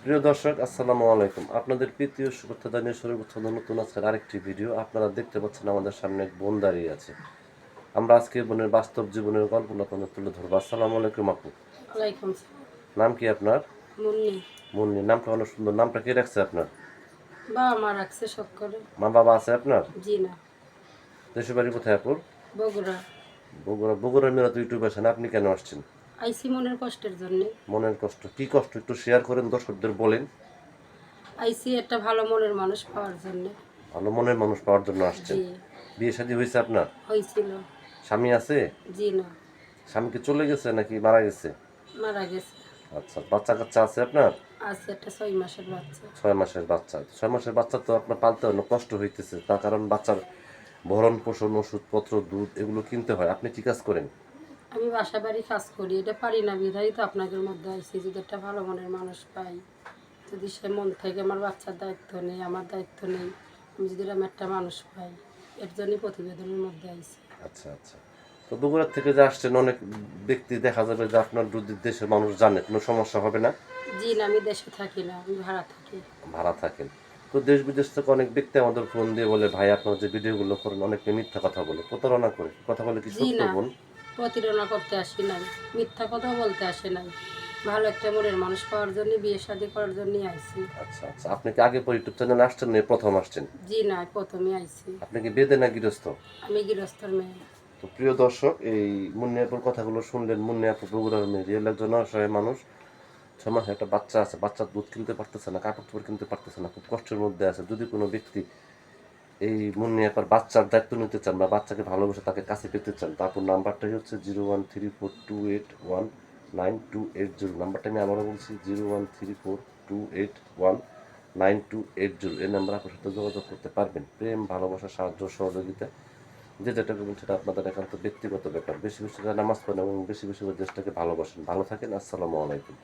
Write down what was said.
প্রিয় দর্শক, আসসালামু আলাইকুম। আপনাদের প্রীতীয় শুভেচ্ছা জানিয়ে শুরু করছি নতুন আজকের আরেকটি ভিডিও। আপনারা দেখতে পাচ্ছেন আমাদের সামনে এক বোন দাঁড়িয়ে আছে। আমরা আজকে বোনের বাস্তব জীবনের গল্পগুলো আপনাদের তুলে ধরবো। আসসালামু আলাইকুম আপু। ওয়ালাইকুম সালাম। নাম কি আপনার? মুন্নি। মুন্নি। নামটা অনেক সুন্দর। নামটা কে রাখছে আপনার? বাবা মা রাখছে শখ করে। মা বাবা আছে আপনার? জি না। দেশের বাড়ি কোথায় আপুর? বগুড়া। বগুড়া। বগুড়ার মেয়েরা তো ইউটিউব আসেন, আপনি কেন আসছেন? আইসি মনের কষ্টের জন্যে। মনের কষ্ট কি কষ্ট একটু শেয়ার করেন, দর্শকদের বলেন। আইসি একটা ভালো মনের মানুষ পাওয়ার জন্যে। ভালো মনের মানুষ পাওয়ার জন্য আসছেন। জি। বিয়ে শাদী হয়েছে আপনার? হয়েছিল। স্বামী আছে? জি না। স্বামী কি চলে গেছে নাকি মারা গেছে? মারা গেছে। আচ্ছা, বাচ্চা কাচ্চা আছে আপনার? আছে একটা 6 মাসের বাচ্চা। 6 মাসের বাচ্চা। 6 মাসের বাচ্চা তো আপনার পালতে অনেক কষ্ট হইতেছে, তার কারণ বাচ্চার ভরণ পোষণ, ওষুধপত্র, দুধ এগুলো কিনতে হয়। আপনি কি কাজ করেন? আমি বাসা বাড়ি কাজ করি, এটা পারি না বিধাই তো আপনাদের মধ্যে আইসি। যদি একটা ভালো মনের মানুষ পাই, যদি সে মন থেকে আমার বাচ্চার দায়িত্ব নেই, আমার দায়িত্ব নেই, আমি যদি এরকম একটা মানুষ পাই, এর জন্যই প্রতিবেদনের মধ্যে আইসি। আচ্ছা আচ্ছা। তো বগুড়ার থেকে যে আসছেন, অনেক ব্যক্তি দেখা যাবে যে আপনার যদি দেশের মানুষ জানে, কোনো সমস্যা হবে না? জি না, আমি দেশে থাকি না, আমি ভাড়া থাকি। ভাড়া থাকেন। তো দেশ বিদেশ থেকে অনেক ব্যক্তি আমাদের ফোন দিয়ে বলে, ভাই আপনার যে ভিডিওগুলো করেন অনেকে মিথ্যা কথা বলে, প্রতারণা করে। কথা বলে কি জি সত্য না, বোন? প্রতারণা করতে আসি নাই, মিথ্যা কথাও বলতে আসে নাই, ভালো একটা মনের মানুষ পাওয়ার জন্য, বিয়ে শাদী করার জন্যই আইছি। আচ্ছা আচ্ছা। আপনি কি আগে পর ইউটিউব চ্যানেলে আসছেন না প্রথম আসছেন? জি না, প্রথমে আইছি। আপনি কি বেদে না গৃহস্থ? আমি গৃহস্থর মেয়ে। তো প্রিয় দর্শক, এই মুন্নি আপুর কথাগুলো শুনলেন। মুন্নি আপু বগুড়ার মেয়ে, রিয়েল একজন অসহায় মানুষ। 6 মাসে একটা বাচ্চা আছে, বাচ্চার দুধ কিনতে পারতেছে না, কাপড় চোপড় কিনতে পারতেছে না, খুব কষ্টের মধ্যে আছে। যদি কোনো ব্যক্তি এই মুন্নি আপার বাচ্চার দায়িত্ব নিতে চান বা বাচ্চাকে ভালোবেসে তাকে কাছে পেতে চান, তারপর নাম্বারটাই হচ্ছে 01342819280। নাম্বারটা আমি আবারও বলছি, 01342819280। এই নাম্বার আপনার সাথে যোগাযোগ করতে পারবেন। প্রেম, ভালোবাসা, সাহায্য, সহযোগিতা যে যেটা করবেন সেটা আপনাদের একান্ত ব্যক্তিগত ব্যাপার। বেশি বেশি করে নামাজ পড়েন এবং বেশি বেশি করে দেশটাকে ভালোবাসেন। ভালো থাকেন। আসসালামু আলাইকুম।